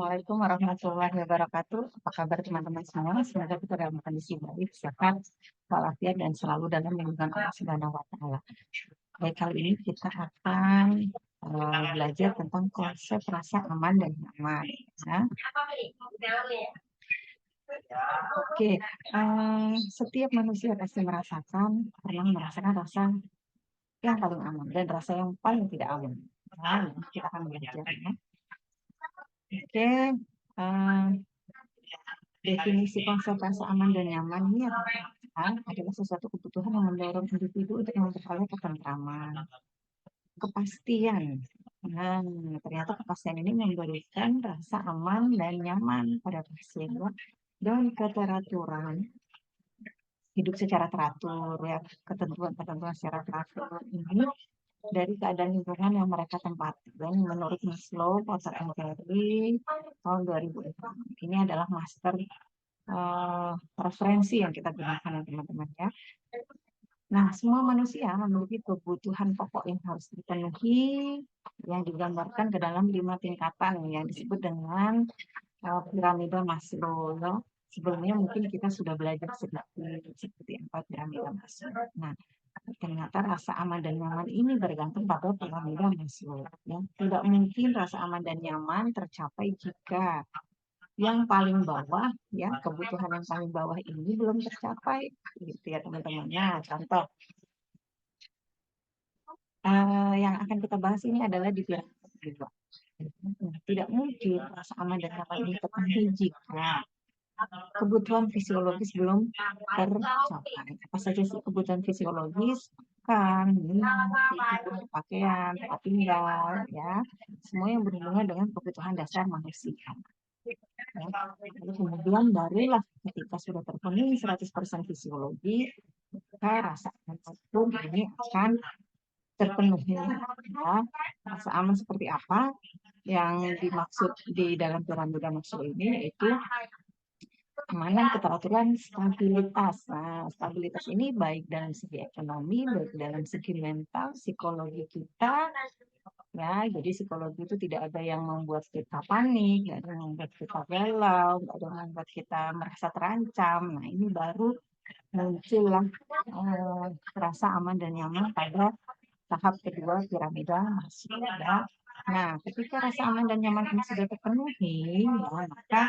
Assalamualaikum warahmatullahi wabarakatuh. Apa kabar teman-teman semua? Semoga kita dalam kondisi baik, sehat, walafiat, dan selalu dalam lindungan Allah Subhanahu wa Ta'ala. Baik, kali ini kita akan belajar tentang konsep rasa aman dan nyaman. Ya. Oke, setiap manusia pasti pernah merasakan rasa yang paling aman dan rasa yang paling tidak aman. Nah, kita akan belajar ya. Oke, definisi konsep rasa aman dan nyaman ini adalah sesuatu kebutuhan yang mendorong individu untuk memperoleh ketentraman, kepastian. Nah, ternyata kepastian ini memberikan rasa aman dan nyaman pada pasien dan keteraturan hidup secara teratur, ya, ketentuan-ketentuan secara teratur ini dari keadaan lingkungan yang mereka tempati. Dan menurut Maslow, Porter and Perry tahun 2006, ini adalah master referensi yang kita gunakan ya teman-teman ya. Nah, semua manusia memiliki kebutuhan pokok yang harus dipenuhi yang digambarkan ke dalam 5 tingkatan yang disebut dengan piramida Maslow. Ya. Sebelumnya mungkin kita sudah belajar seperti apa piramida Maslow. Nah, ternyata rasa aman dan nyaman ini bergantung pada piramida Maslow. Ya. Tidak mungkin rasa aman dan nyaman tercapai jika yang paling bawah, ya, kebutuhan yang paling bawah ini belum tercapai, gitu ya teman-teman. Nah, contoh yang akan kita bahas ini adalah di piramida kedua. Tidak mungkin rasa aman dan nyaman ini terpenuhi jika kebutuhan fisiologis belum tercapai. Apa saja sih kebutuhan fisiologis? Kan, minum, tidur, pakaian, tempat tinggal, ya, semua yang berhubungan dengan kebutuhan dasar manusia. Ya. Lalu kemudian barulah ketika sudah terpenuhi 100% fisiologi, maka rasa aman pun ini akan terpenuhi. Ya. Rasa aman seperti apa yang dimaksud di dalam piramida Maslow ini, yaitu keamanan, keteraturan, stabilitas. Nah, stabilitas ini baik dalam segi ekonomi, baik dalam segi mental, psikologi kita. Ya, jadi psikologi itu tidak ada yang membuat kita panik, tidak ada yang membuat kita galau, tidak ada yang membuat kita merasa terancam. Nah, ini baru muncullah rasa aman dan nyaman pada tahap kedua piramida Maslow. Ya. Nah, ketika rasa aman dan nyaman ini sudah terpenuhi, ya, maka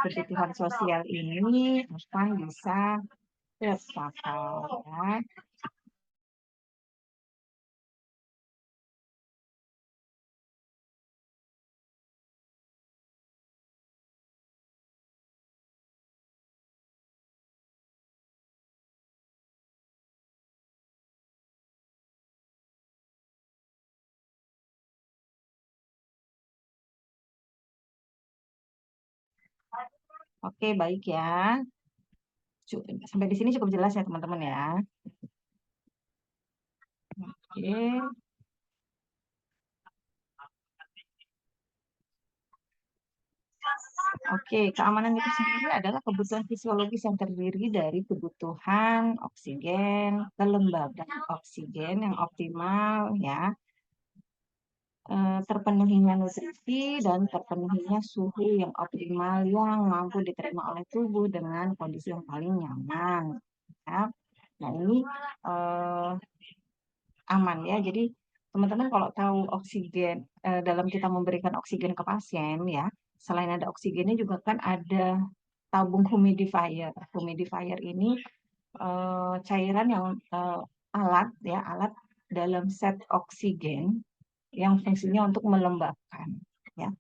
kebutuhan sosial ini akan bisa tercapai. Ya. Oke, baik ya. Sampai di sini cukup jelas ya teman-teman ya. Oke. Oke, keamanan itu sendiri adalah kebutuhan fisiologis yang terdiri dari kebutuhan oksigen, kelembaban oksigen yang optimal, ya, terpenuhinya nutrisi dan terpenuhinya suhu yang optimal yang mampu diterima oleh tubuh dengan kondisi yang paling nyaman. Ya. Nah, ini aman ya. Jadi teman-teman kalau tahu oksigen dalam kita memberikan oksigen ke pasien ya, selain ada oksigennya juga kan ada tabung humidifier. Humidifier ini cairan yang alat dalam set oksigen yang fungsinya untuk melembabkan ya.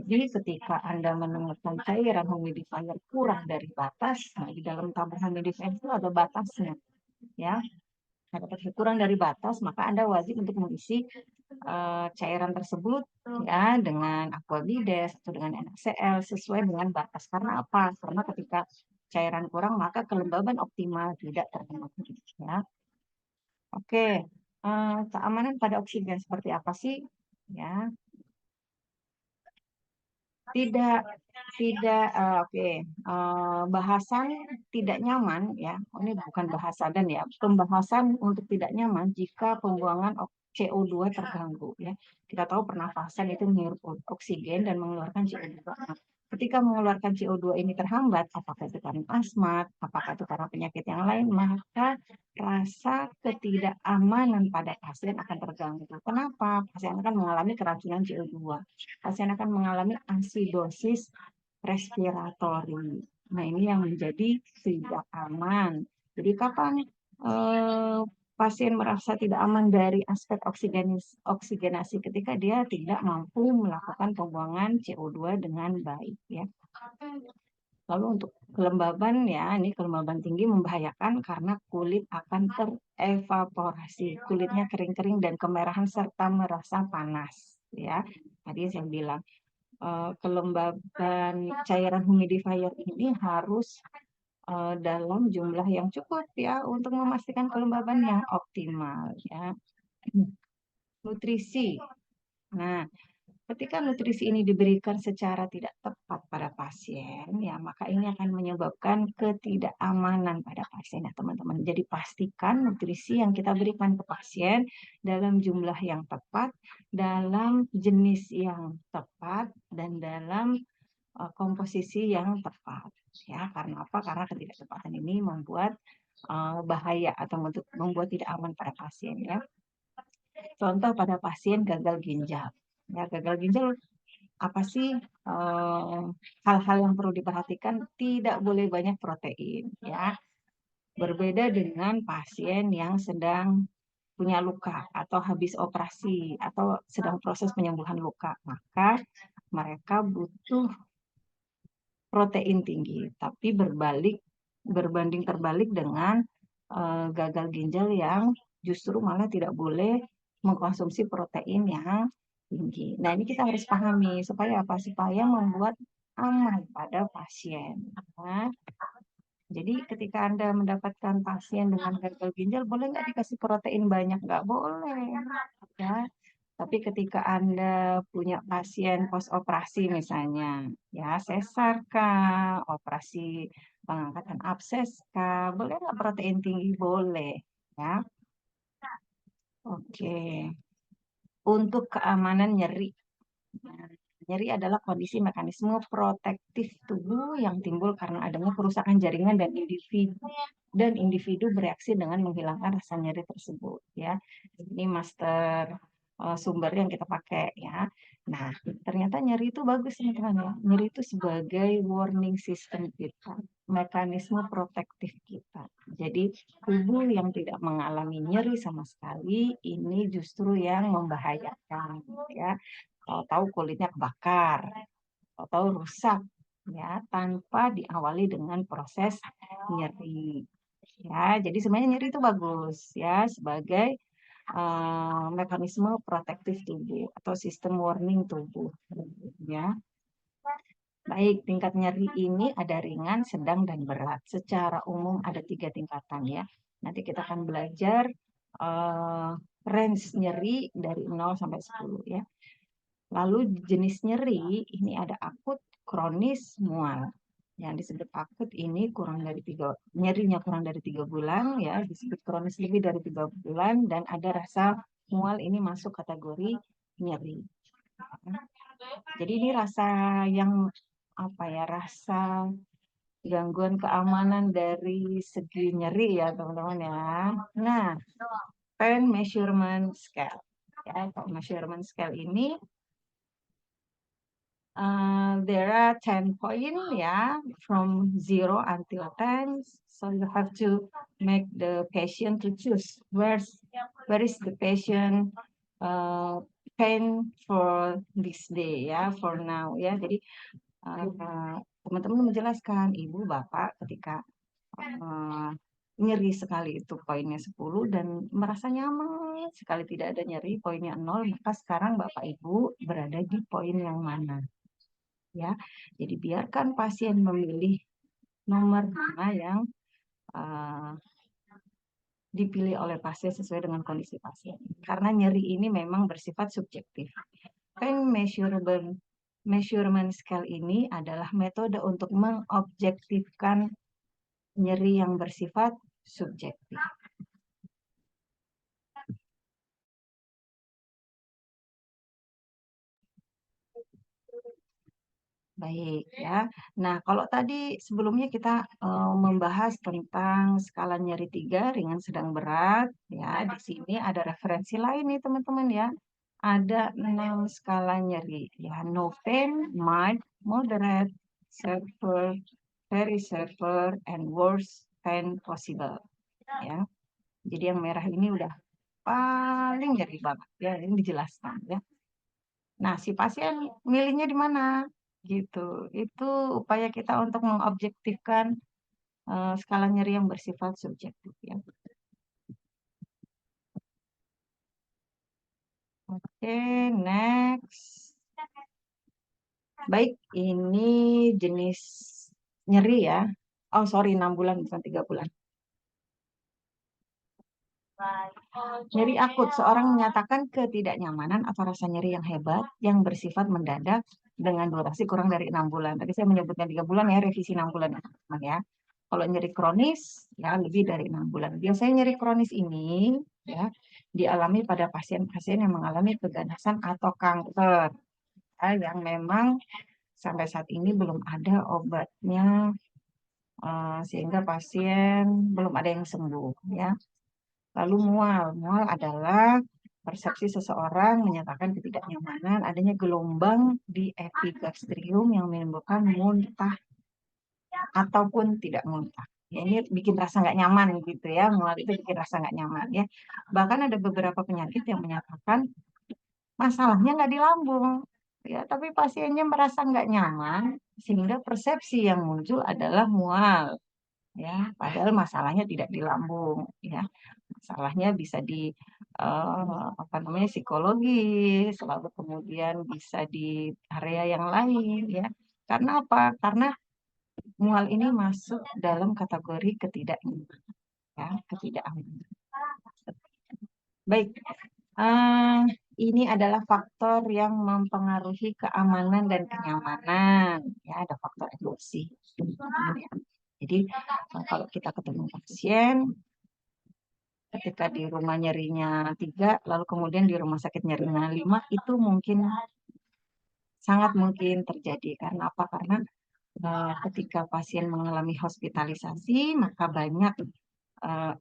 Jadi ketika Anda menemukan cairan humidifier kurang dari batas, nah di dalam tabung humidifier itu ada batasnya ya. Nah, ketika kurang dari batas, maka Anda wajib untuk mengisi cairan tersebut ya dengan aquabides atau dengan NaCl sesuai dengan batas. Karena apa? Karena ketika cairan kurang, maka kelembaban optimal tidak terpenuhi. Ya. Oke, keamanan pada oksigen seperti apa sih? Ya, tidak tidak oke. Bahasan tidak nyaman ya. Oh, ini bukan bahasa dan ya. Pembahasan untuk tidak nyaman jika pembuangan CO2 terganggu ya. Kita tahu pernafasan itu menghirup oksigen dan mengeluarkan CO2. Nah, ketika mengeluarkan CO2 ini terhambat, apakah itu karena asma, apakah itu karena penyakit yang lain, maka rasa ketidakamanan pada pasien akan terganggu. Kenapa? Pasien akan mengalami keracunan CO2. Pasien akan mengalami asidosis respiratori. Nah, ini yang menjadi tidak aman. Jadi kapan pasien merasa tidak aman dari aspek oksigenasi ketika dia tidak mampu melakukan pembuangan CO2 dengan baik ya. Lalu untuk kelembaban ya, ini kelembaban tinggi membahayakan karena kulit akan terevaporasi. Kulitnya kering-kering dan kemerahan serta merasa panas ya. Tadi saya bilang kelembaban cairan humidifier ini harus dalam jumlah yang cukup ya untuk memastikan kelembaban yang optimal ya. Nutrisi. Nah, ketika nutrisi ini diberikan secara tidak tepat pada pasien, ya maka ini akan menyebabkan ketidakamanan pada pasien ya teman-teman. Jadi pastikan nutrisi yang kita berikan ke pasien dalam jumlah yang tepat, dalam jenis yang tepat, dan dalam komposisi yang tepat. Ya, karena apa? Karena ketidaktepatan ini membuat bahaya atau membuat tidak aman pada pasien ya. Contoh pada pasien gagal ginjal. Ya, gagal ginjal apa sih hal-hal yang perlu diperhatikan? Tidak boleh banyak protein ya. Berbeda dengan pasien yang sedang punya luka atau habis operasi atau sedang proses penyembuhan luka, maka mereka butuh protein tinggi, tapi berbanding terbalik dengan gagal ginjal yang justru malah tidak boleh mengkonsumsi protein yang tinggi. Nah, ini kita harus pahami supaya apa? Supaya membuat aman pada pasien. Nah, jadi ketika Anda mendapatkan pasien dengan gagal ginjal, boleh nggak dikasih protein banyak? Nggak boleh. Ya. Tapi ketika Anda punya pasien pos operasi misalnya, ya sesar kah, operasi pengangkatan abses kah, boleh nggak protein tinggi? Boleh. Ya. Oke. Untuk keamanan nyeri. Nah, nyeri adalah kondisi mekanisme protektif tubuh yang timbul karena adanya kerusakan jaringan dan individu bereaksi dengan menghilangkan rasa nyeri tersebut ya. Ini master sumber yang kita pakai ya. Nah, ternyata nyeri itu bagus teman-teman ya. Nyeri itu sebagai warning system kita, mekanisme protektif kita. Jadi tubuh yang tidak mengalami nyeri sama sekali ini justru yang membahayakan ya. Kalau tahu kulitnya kebakar, kalau tahu rusak ya tanpa diawali dengan proses nyeri. Ya, jadi sebenarnya nyeri itu bagus ya sebagai mekanisme protektif tubuh atau sistem warning tubuh ya. Baik, tingkat nyeri ini ada ringan, sedang, dan berat. Secara umum ada 3 tingkatan ya. Nanti kita akan belajar range nyeri dari 0 sampai 10 ya. Lalu jenis nyeri ini ada akut, kronis, mual. Yang disebut akut ini nyerinya kurang dari 3 bulan ya, disebut kronis lebih dari 3 bulan, dan ada rasa mual ini masuk kategori nyeri. Jadi ini rasa yang apa ya, rasa gangguan keamanan dari segi nyeri ya teman-teman ya. Nah, pain measurement scale ya, measurement scale ini there are 10 point ya, from 0 until 10. So you have to make the patient to choose where is the patient pain for this day ya, for now ya. Jadi teman-teman menjelaskan ibu bapak ketika nyeri sekali itu poinnya 10 dan merasa nyaman sekali tidak ada nyeri poinnya 0, maka sekarang bapak ibu berada di poin yang mana? Ya, jadi biarkan pasien memilih nomor mana yang dipilih oleh pasien sesuai dengan kondisi pasien. Karena nyeri ini memang bersifat subjektif. Pain measurement scale ini adalah metode untuk mengobjektifkan nyeri yang bersifat subjektif. Baik ya. Nah, kalau tadi sebelumnya kita membahas tentang skala nyeri 3 ringan, sedang, berat ya. Di sini ada referensi lain nih teman-teman ya. Ada 6 skala nyeri ya. No pain, mild, moderate, severe, very severe, and worst pain possible ya. Jadi yang merah ini udah paling nyeri banget ya. Ini dijelaskan ya. Nah, si pasien milihnya di mana? Gitu. Itu upaya kita untuk mengobjektifkan skala nyeri yang bersifat subjektif ya. Oke, next. Baik, ini jenis nyeri ya. Oh, sorry, 6 bulan bukan 3 bulan. Nyeri akut, seorang menyatakan ketidaknyamanan atau rasa nyeri yang hebat yang bersifat mendadak dengan durasi kurang dari 6 bulan. Tadi saya menyebutkan 3 bulan ya, revisi 6 bulan ya. Kalau nyeri kronis ya lebih dari 6 bulan. Biasanya nyeri kronis ini ya dialami pada pasien-pasien yang mengalami keganasan atau kanker ya, yang memang sampai saat ini belum ada obatnya, sehingga pasien belum ada yang sembuh ya. Lalu mual. Mual adalah persepsi seseorang menyatakan ketidaknyamanan adanya gelombang di epigastrium yang menimbulkan muntah ataupun tidak muntah. Ya, ini bikin rasa nggak nyaman gitu ya. Mual itu bikin rasa nggak nyaman ya. Bahkan ada beberapa penyakit yang menyatakan masalahnya nggak di lambung. Ya, tapi pasiennya merasa nggak nyaman sehingga persepsi yang muncul adalah mual ya, padahal masalahnya tidak di lambung ya. Masalahnya bisa di apa namanya psikologis, lalu kemudian bisa di area yang lain ya. Karena apa? Karena mual ini masuk dalam kategori ketidaknyamanan ya, ketidaknyamanan. Baik, eh, ini adalah faktor yang mempengaruhi keamanan dan kenyamanan ya, ada faktor emosi. Jadi kalau kita ketemu pasien ketika di rumah nyerinya 3, lalu kemudian di rumah sakit nyerinya 5, itu mungkin sangat mungkin terjadi. Karena apa? Karena ketika pasien mengalami hospitalisasi, maka banyak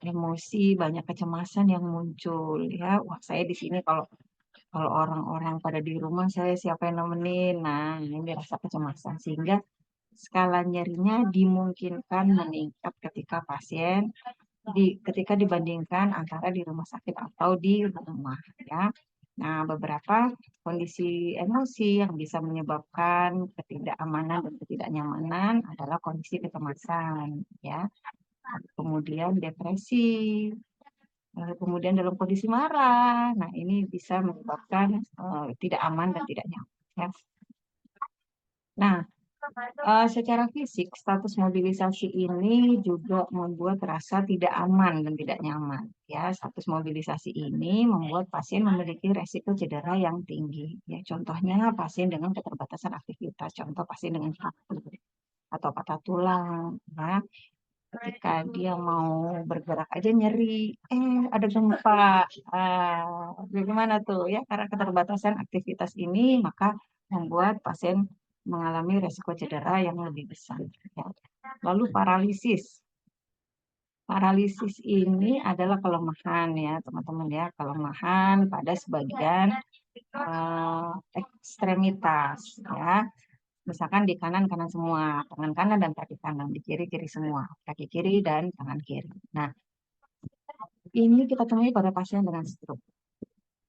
emosi, banyak kecemasan yang muncul ya. Wah, saya di sini kalau kalau orang-orang pada di rumah, saya siapa yang nemenin? Nah, ini rasa kecemasan sehingga skala nyerinya dimungkinkan meningkat ketika pasien ketika dibandingkan antara di rumah sakit atau di rumah ya. Nah, beberapa kondisi emosi yang bisa menyebabkan ketidakamanan dan ketidaknyamanan adalah kondisi kecemasan ya. Kemudian depresi, kemudian dalam kondisi marah. Nah, ini bisa menyebabkan tidak aman dan tidak nyaman ya. Nah, secara fisik, status mobilisasi ini juga membuat rasa tidak aman dan tidak nyaman. Ya, status mobilisasi ini membuat pasien memiliki resiko cedera yang tinggi. Ya, contohnya pasien dengan keterbatasan aktivitas, contoh pasien dengan fraktur atau patah tulang. Ya, ketika dia mau bergerak aja nyeri, ada gempa. Bagaimana tuh ya? Karena keterbatasan aktivitas ini, maka membuat pasien mengalami resiko cedera yang lebih besar. Ya. Lalu paralisis. Paralisis ini adalah kelemahan ya teman-teman ya, kelemahan pada sebagian ekstremitas ya. Misalkan di kanan kanan semua, tangan kanan dan kaki kanan, di kiri kiri semua, kaki kiri dan tangan kiri. Nah, ini kita temui pada pasien dengan stroke.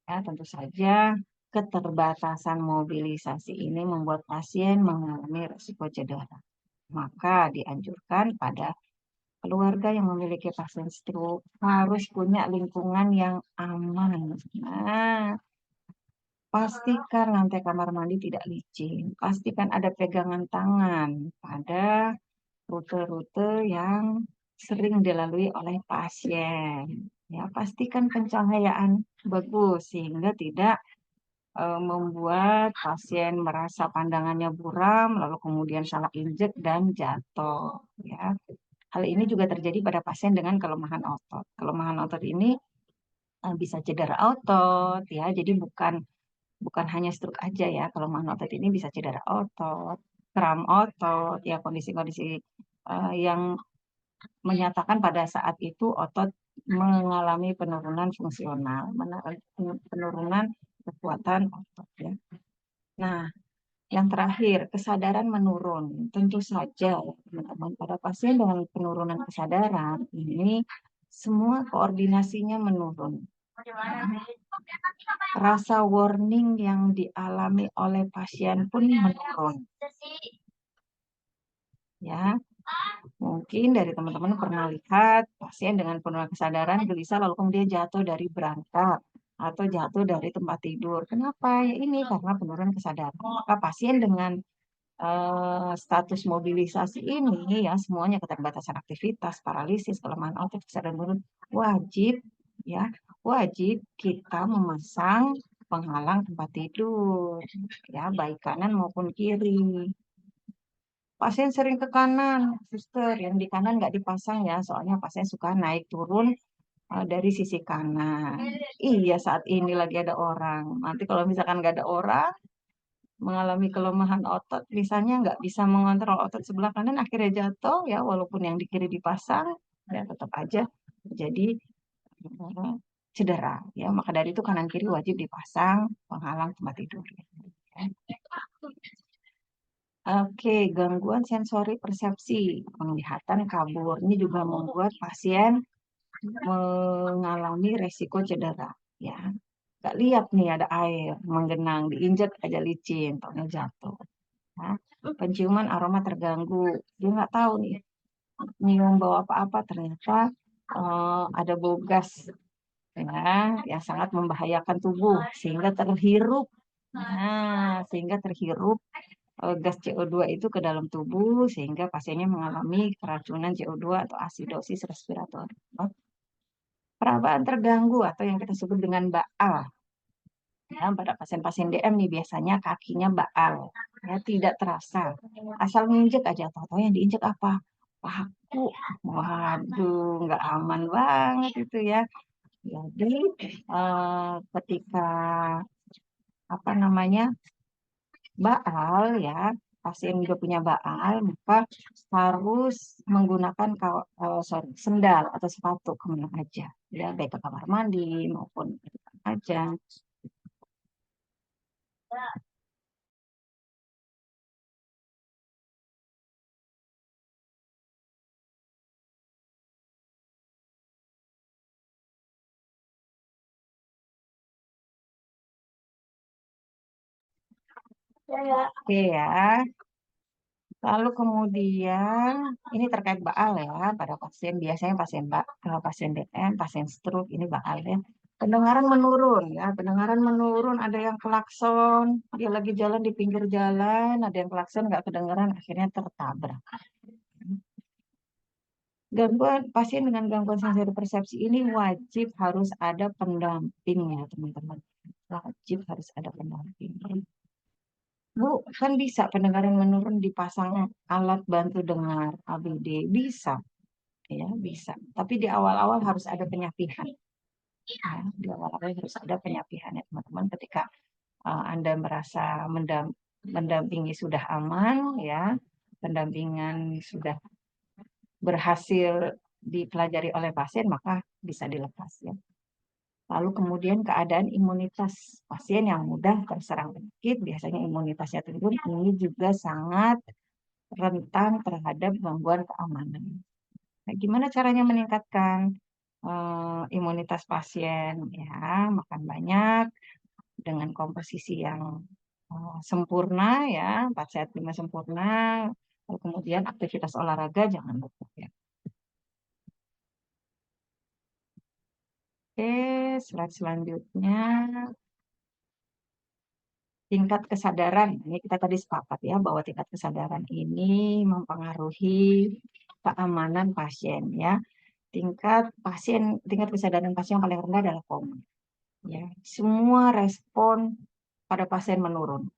Ya, tentu saja keterbatasan mobilisasi ini membuat pasien mengalami risiko cedera. Maka dianjurkan pada keluarga yang memiliki pasien stroke harus punya lingkungan yang aman. Nah, pastikan lantai kamar mandi tidak licin. Pastikan ada pegangan tangan pada rute-rute yang sering dilalui oleh pasien. Ya, pastikan pencahayaan bagus sehingga tidak membuat pasien merasa pandangannya buram, lalu kemudian salah injek dan jatuh. Ya, hal ini juga terjadi pada pasien dengan kelemahan otot. Kelemahan otot ini bisa cedera otot, ya. Jadi bukan bukan hanya stroke aja ya. Kelemahan otot ini bisa cedera otot, kram otot, ya kondisi-kondisi yang menyatakan pada saat itu otot mengalami penurunan fungsional, penurunan kekuatan otot ya. Nah, yang terakhir, kesadaran menurun. Tentu saja, teman-teman, pada pasien dengan penurunan kesadaran ini semua koordinasinya menurun. Rasa warning yang dialami oleh pasien pun menurun. Ya, mungkin dari teman-teman pernah lihat pasien dengan penurunan kesadaran gelisah lalu kemudian jatuh dari berangkat atau jatuh dari tempat tidur. Kenapa? Ya ini karena penurunan kesadaran. Maka pasien dengan status mobilisasi ini ya semuanya keterbatasan aktivitas, paralisis, kelemahan otot, kesadaran menurun, wajib ya, wajib kita memasang penghalang tempat tidur ya, baik kanan maupun kiri. Pasien sering ke kanan, suster, yang di kanan nggak dipasang ya, soalnya pasien suka naik turun dari sisi kanan. Iya, saat ini lagi ada orang. Nanti kalau misalkan nggak ada orang, mengalami kelemahan otot, misalnya nggak bisa mengontrol otot sebelah kanan, akhirnya jatuh ya, walaupun yang di kiri dipasang, ya tetap aja jadi cedera. Ya, maka dari itu kanan kiri wajib dipasang penghalang tempat tidur. Ya. Oke, gangguan sensori persepsi, penglihatan kabur. Ini juga membuat pasien mengalami resiko cedera. Ya, nggak lihat nih ada air menggenang, diinjak aja licin, taunya jatuh. Ya. Penciuman aroma terganggu, dia nggak tahu nih nyium bau apa-apa, ternyata ada bau gas ya, yang sangat membahayakan tubuh sehingga terhirup. Nah, sehingga terhirup gas CO2 itu ke dalam tubuh sehingga pasiennya mengalami keracunan CO2 atau asidosis respiratori. Perabaan terganggu atau yang kita sebut dengan baal. Ya, pada pasien-pasien DM nih biasanya kakinya baal, ya tidak terasa. Asal nginjek aja, tahu yang diinjek apa? Paku. Waduh, nggak aman banget itu ya. Jadi ketika apa namanya baal ya, pasien juga punya baal, maka harus menggunakan sendal atau sepatu kemana aja, ya baik ke kamar mandi maupun ke depan aja. Oke ya. Lalu kemudian ini terkait baal ya pada pasien biasanya pasien DM, pasien stroke ini baal ya. Pendengaran menurun ya, pendengaran menurun, ada yang klakson, dia lagi jalan di pinggir jalan, ada yang klakson nggak kedengaran akhirnya tertabrak. Gangguan pasien dengan gangguan sensori persepsi ini wajib harus ada pendamping ya teman-teman. Wajib harus ada pendamping. Bu, kan bisa pendengaran menurun dipasang alat bantu dengar ABD, bisa, ya bisa. Tapi di awal-awal harus ada penyapihan. Ya, di awal-awal harus ada penyapihan ya teman-teman. Ketika Anda merasa mendampingi sudah aman, ya, pendampingan sudah berhasil dipelajari oleh pasien, maka bisa dilepas ya. Lalu kemudian keadaan imunitas pasien yang mudah terserang penyakit, biasanya imunitasnya turun, ini juga sangat rentan terhadap gangguan keamanan. Nah, gimana caranya meningkatkan imunitas pasien? Ya, makan banyak dengan komposisi yang sempurna ya, 4 sehat 5 sempurna. Lalu kemudian aktivitas olahraga jangan lupa ya. Oke, slide selanjutnya. Tingkat kesadaran, ini kita tadi sepakat ya bahwa tingkat kesadaran ini mempengaruhi keamanan pasien ya. Tingkat kesadaran pasien yang paling rendah adalah koma. Ya, semua respon pada pasien menurun.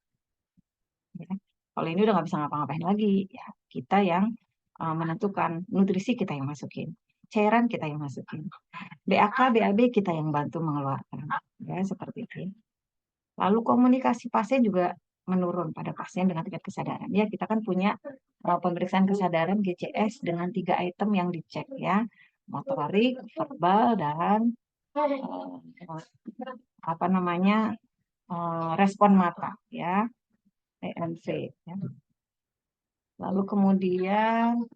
Ya. Kalau ini udah nggak bisa ngapa-ngapain lagi, ya kita yang menentukan nutrisi kita yang masukin, cairan kita yang masukin, BAK, BAB kita yang bantu mengeluarkan, ya seperti itu. Lalu komunikasi pasien juga menurun pada pasien dengan tingkat kesadaran. Ya, kita kan punya pemeriksaan kesadaran GCS dengan 3 item yang dicek ya, motorik, verbal, dan apa namanya respon mata ya, EMV. Ya. Lalu kemudian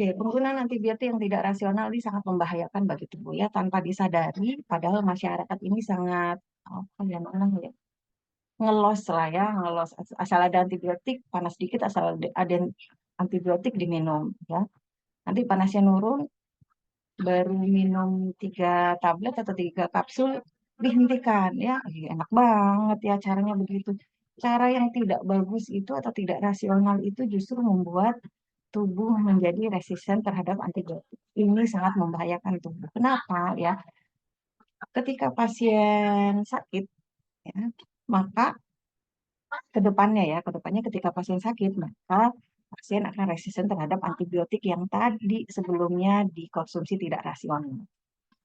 oke, penggunaan antibiotik yang tidak rasional ini sangat membahayakan bagi tubuh ya, tanpa disadari. Padahal masyarakat ini sangat apa ya namanya ya, ngelos lah ya, ngelos asal ada antibiotik, panas dikit asal ada antibiotik diminum ya. Nanti panasnya nurun, baru minum 3 tablet atau 3 kapsul dihentikan ya. Enak banget ya caranya begitu. Cara yang tidak bagus itu atau tidak rasional itu justru membuat tubuh menjadi resisten terhadap antibiotik. Ini sangat membahayakan tubuh. Kenapa ya? Ketika pasien sakit ya, maka ke depannya ketika pasien sakit, maka pasien akan resisten terhadap antibiotik yang tadi sebelumnya dikonsumsi tidak rasional.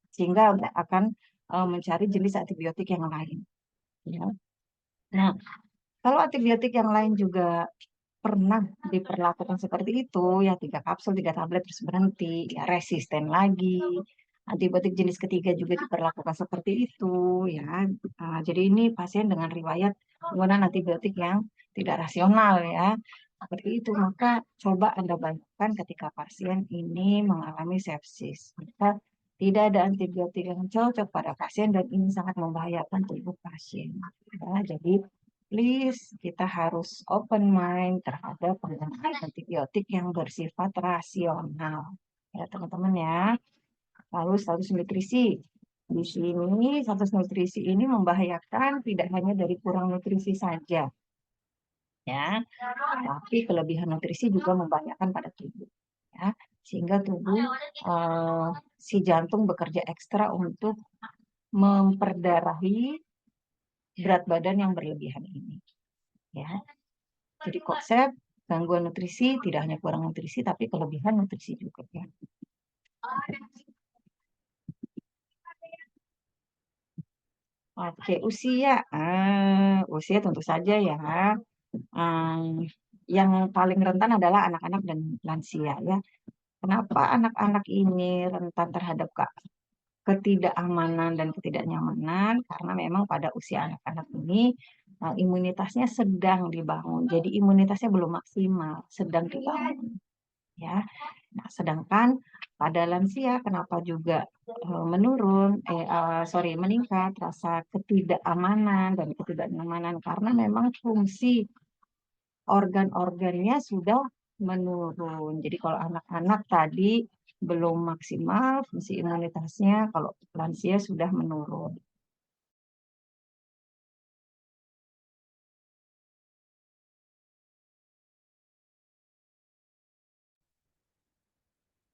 Sehingga akan mencari jenis antibiotik yang lain. Ya. Nah, kalau antibiotik yang lain juga pernah diperlakukan seperti itu, ya 3 kapsul, 3 tablet terus berhenti, ya resisten lagi. Antibiotik jenis ketiga juga diperlakukan seperti itu, ya. Jadi ini pasien dengan riwayat penggunaan antibiotik yang tidak rasional, ya. Seperti itu, maka coba Anda bayangkan ketika pasien ini mengalami sepsis. Maka tidak ada antibiotik yang cocok pada pasien dan ini sangat membahayakan tubuh pasien. Ya, jadi please, kita harus open mind terhadap penggunaan antibiotik yang bersifat rasional. Ya, teman-teman ya. Lalu status nutrisi. Di sini status nutrisi ini membahayakan tidak hanya dari kurang nutrisi saja, ya, tapi kelebihan nutrisi juga membahayakan pada tubuh. Ya, sehingga tubuh si jantung bekerja ekstra untuk memperdarahi berat badan yang berlebihan ini. Ya, jadi konsep gangguan nutrisi tidak hanya kurang nutrisi, tapi kelebihan nutrisi juga ya. Oke, usia. Usia tentu saja ya. Yang paling rentan adalah anak-anak dan lansia ya. Kenapa anak-anak ini rentan terhadap ketidakamanan dan ketidaknyamanan? Karena memang pada usia anak-anak ini imunitasnya sedang dibangun. Jadi imunitasnya belum maksimal, sedang dibangun. Ya. Nah, sedangkan pada lansia kenapa juga meningkat rasa ketidakamanan dan ketidaknyamanan karena memang fungsi organ-organnya sudah menurun. Jadi kalau anak-anak tadi belum maksimal fungsi imunitasnya, kalau lansia sudah menurun.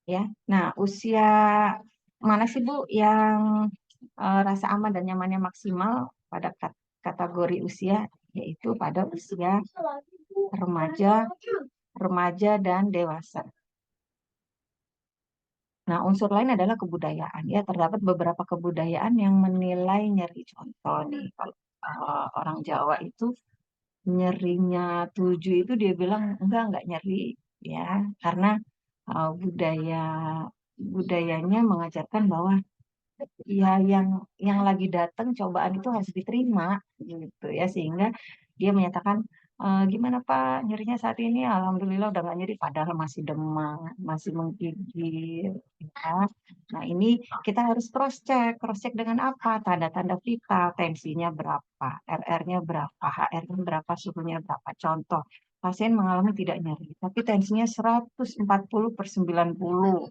Ya, nah usia mana sih Bu yang rasa aman dan nyamannya maksimal pada kategori usia, yaitu pada usia remaja, remaja dan dewasa. Nah, unsur lain adalah kebudayaan. Ya, terdapat beberapa kebudayaan yang menilai nyeri. Contoh nih, kalau orang Jawa itu nyerinya 7 itu dia bilang enggak nyeri, ya, karena budaya budayanya mengajarkan bahwa ya yang lagi datang cobaan itu harus diterima gitu ya, sehingga dia menyatakan gimana Pak nyerinya saat ini, Alhamdulillah udah nggak nyeri padahal masih demam, masih menggigil ya. Nah ini kita harus cross check dengan apa, tanda-tanda vital, tensinya berapa, RR-nya berapa, HR-nya berapa, suhunya berapa. Contoh, pasien mengalami tidak nyeri tapi tensinya 140/90.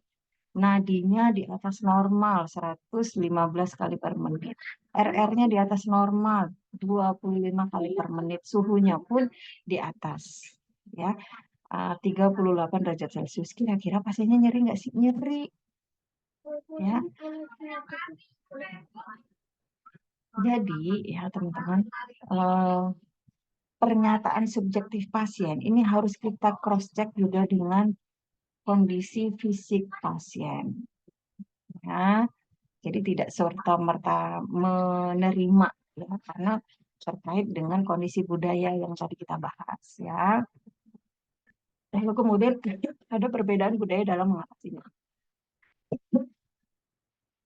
Nadinya di atas normal 115 kali per menit. RR-nya di atas normal 25 kali per menit. Suhunya pun di atas ya 38 derajat Celcius. Kira-kira pasiennya nyeri nggak sih? Nyeri ya. Jadi ya teman-teman, eh, pernyataan subjektif pasien ini harus kita cross check juga dengan kondisi fisik pasien. Ya, jadi tidak serta-merta menerima ya, karena terkait dengan kondisi budaya yang tadi kita bahas ya. Lalu kemudian ada perbedaan budaya dalam mengatasinya.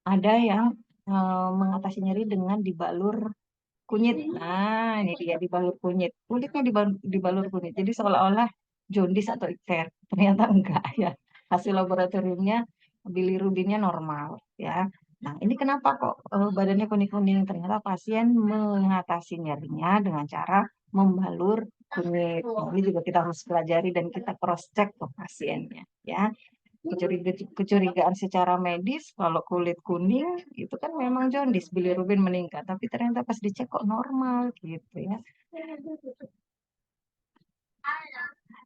Ada yang mengatasi nyeri dengan dibalur kunyit. Nah, ini dia dibalur kunyit. Kulitnya dibalur kunyit. Jadi seolah-olah jaundice atau ikter. Ternyata enggak ya. Hasil laboratoriumnya bilirubinnya normal ya. Nah, ini kenapa kok badannya kuning-kuning? Ternyata pasien mengatasi nyerinya dengan cara membalur kunyit. Nah, ini juga kita harus pelajari dan kita cross check ke pasiennya ya. Kecurigaan secara medis kalau kulit kuning itu kan memang jaundice, bilirubin meningkat, tapi ternyata pas dicek kok normal gitu ya.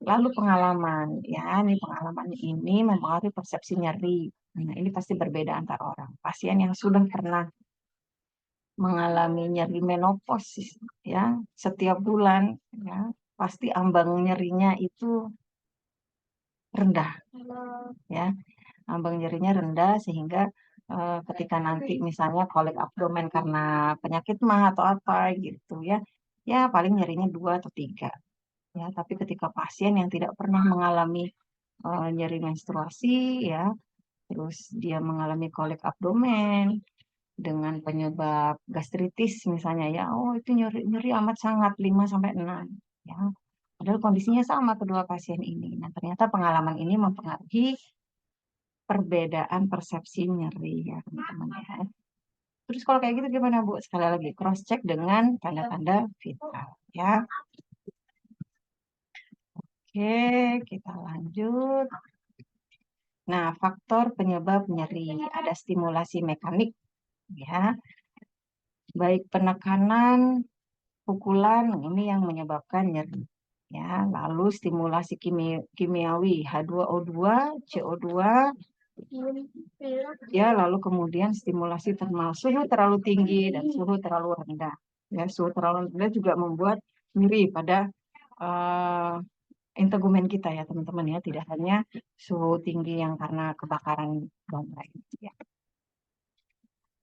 Lalu pengalaman ya, ini pengalaman ini mempengaruhi persepsi nyeri. Nah, ini pasti berbeda antar orang. Pasien yang sudah pernah mengalami nyeri menopause ya setiap bulan ya pasti ambang nyerinya itu rendah ya. Ambang nyerinya rendah sehingga ketika nanti misalnya kolik abdomen karena penyakit mah atau apa gitu ya, ya paling nyerinya 2 atau 3 ya. Tapi ketika pasien yang tidak pernah mengalami nyeri menstruasi ya, terus dia mengalami kolik abdomen dengan penyebab gastritis misalnya ya, oh itu nyeri nyeri amat sangat 5 sampai 6 ya. Padahal kondisinya sama kedua pasien ini. Nah, ternyata pengalaman ini mempengaruhi perbedaan persepsi nyeri ya teman-teman ya. Terus kalau kayak gitu gimana Bu? Sekali lagi cross check dengan tanda-tanda vital ya. Oke, kita lanjut. Nah, faktor penyebab nyeri ada stimulasi mekanik ya, baik penekanan, pukulan ini yang menyebabkan nyeri. Ya, lalu stimulasi kimiawi H2O2, CO2 ya, lalu kemudian stimulasi termal suhu terlalu tinggi dan suhu terlalu rendah. Ya, suhu terlalu rendah juga membuat nyeri pada uh, integumen kita ya teman-teman ya, tidak hanya suhu tinggi yang karena kebakaran dan lain. Ya.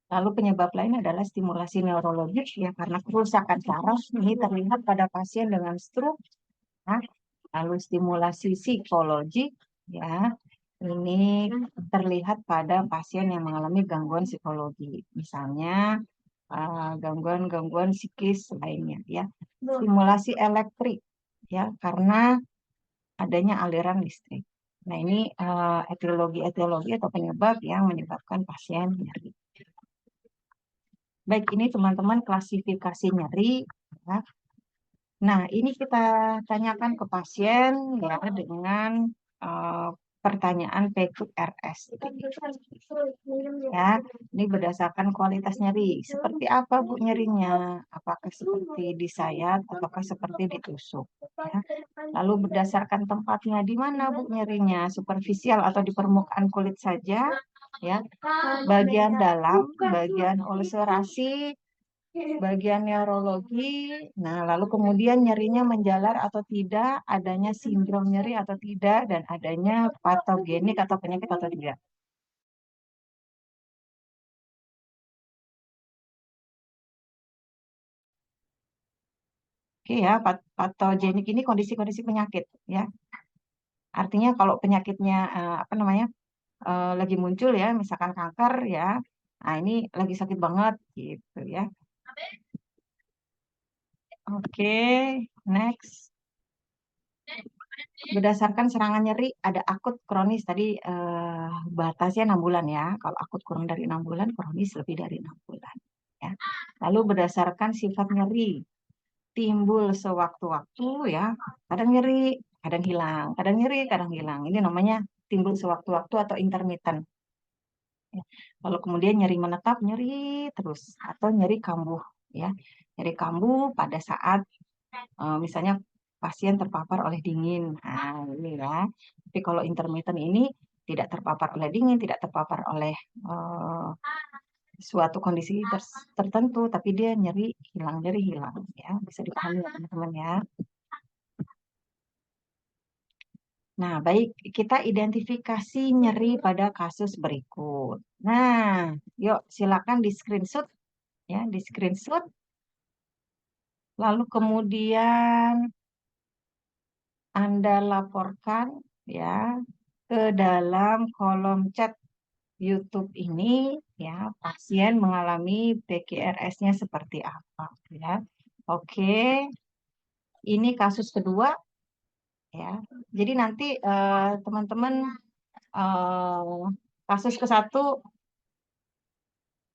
Lalu penyebab lain adalah stimulasi neurologis ya karena kerusakan saraf ini terlihat pada pasien dengan stroke. Ya. Lalu stimulasi psikologi ya ini terlihat pada pasien yang mengalami gangguan psikologi, misalnya gangguan-gangguan psikis lainnya ya. Stimulasi elektrik ya karena adanya aliran listrik. Nah, ini etiologi atau penyebab yang menyebabkan pasien nyeri. Baik, ini teman-teman klasifikasi nyeri ya. Nah, ini kita tanyakan ke pasien ya dengan uh, pertanyaan PQRS. Ya, ini berdasarkan kualitas nyeri. Seperti apa Bu nyerinya? Apakah seperti disayat ataukah seperti ditusuk? Ya. Lalu berdasarkan tempatnya di mana Bu nyerinya? Superficial atau di permukaan kulit saja? Ya, bagian dalam, bagian ulcerasi, bagian neurologi. Nah, lalu kemudian nyerinya menjalar atau tidak, adanya sindrom nyeri atau tidak, dan adanya patogenik atau penyakit atau tidak. Oke ya, patogenik ini kondisi-kondisi penyakit ya. Artinya kalau penyakitnya apa namanya lagi muncul ya, misalkan kanker ya, nah ini lagi sakit banget gitu ya. Oke, next. Berdasarkan serangan nyeri ada akut kronis tadi batasnya 6 bulan ya. Kalau akut kurang dari 6 bulan, kronis lebih dari 6 bulan ya. Lalu berdasarkan sifat nyeri timbul sewaktu-waktu ya. Kadang nyeri, kadang hilang, kadang nyeri, kadang hilang. Ini namanya timbul sewaktu-waktu atau intermittent ya. Lalu kemudian nyeri menetap, nyeri terus atau nyeri kambuh ya. Nyeri kambuh pada saat misalnya pasien terpapar oleh dingin. Nah, ini ya. Tapi kalau intermittent ini tidak terpapar oleh dingin, tidak terpapar oleh eh, suatu kondisi tertentu, tapi dia nyeri hilang ya. Bisa dipahami ya teman-teman ya. Nah, baik, kita identifikasi nyeri pada kasus berikut. Nah, yuk silakan di screenshot ya, di screenshot. Lalu kemudian Anda laporkan ya ke dalam kolom chat YouTube ini ya, pasien mengalami PQRS-nya seperti apa ya. Oke, ini kasus kedua ya. Jadi nanti teman-teman kasus ke satu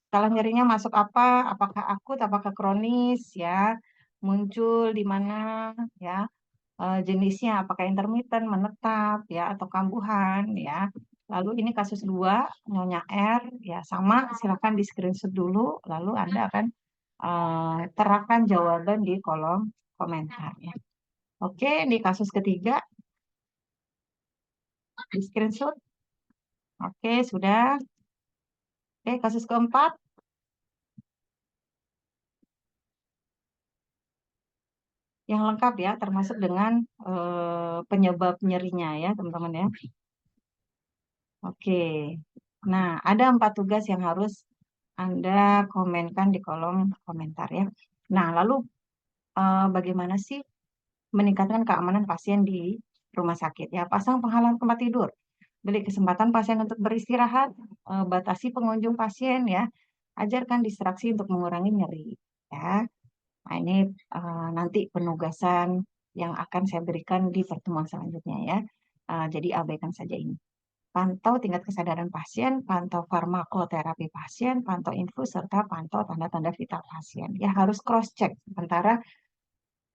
skala nyerinya masuk apa, apakah akut, apakah kronis ya, muncul di mana ya, jenisnya apakah intermittent, menetap ya, atau kambuhan ya. Lalu ini kasus dua, Nyonya R ya, sama silakan di screenshot dulu, lalu Anda akan terapkan jawaban di kolom komentar ya. Oke, di kasus ketiga di screenshot. Oke, sudah. Oke, kasus keempat. Yang lengkap ya, termasuk dengan penyebab nyerinya ya, teman-teman ya. Oke. Nah, ada 4 tugas yang harus Anda komenkan di kolom komentar ya. Nah, lalu bagaimana sih meningkatkan keamanan pasien di rumah sakit ya? Pasang penghalang tempat tidur, beri kesempatan pasien untuk beristirahat, batasi pengunjung pasien ya, ajarkan distraksi untuk mengurangi nyeri ya. Nah, ini nanti penugasan yang akan saya berikan di pertemuan selanjutnya ya. Jadi abaikan saja ini. Pantau tingkat kesadaran pasien, pantau farmakoterapi pasien, pantau infus, serta pantau tanda-tanda vital pasien. Ya harus cross-check antara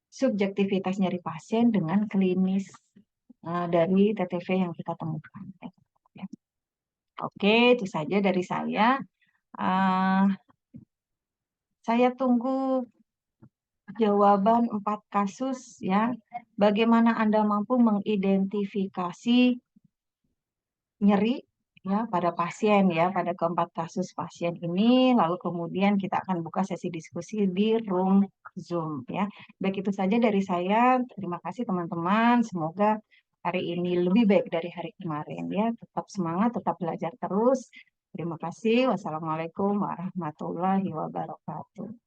subjektivitas nyeri pasien dengan klinis dari TTV yang kita temukan. Ya. Oke, itu saja dari saya. Uh, saya tunggu jawaban 4 kasus ya. Bagaimana Anda mampu mengidentifikasi nyeri ya pada pasien ya, pada keempat kasus pasien ini, lalu kemudian kita akan buka sesi diskusi di room Zoom ya. Baik, itu saja dari saya. Terima kasih teman-teman. Semoga hari ini lebih baik dari hari kemarin ya. Tetap semangat, tetap belajar terus. Terima kasih. Wassalamualaikum warahmatullahi wabarakatuh.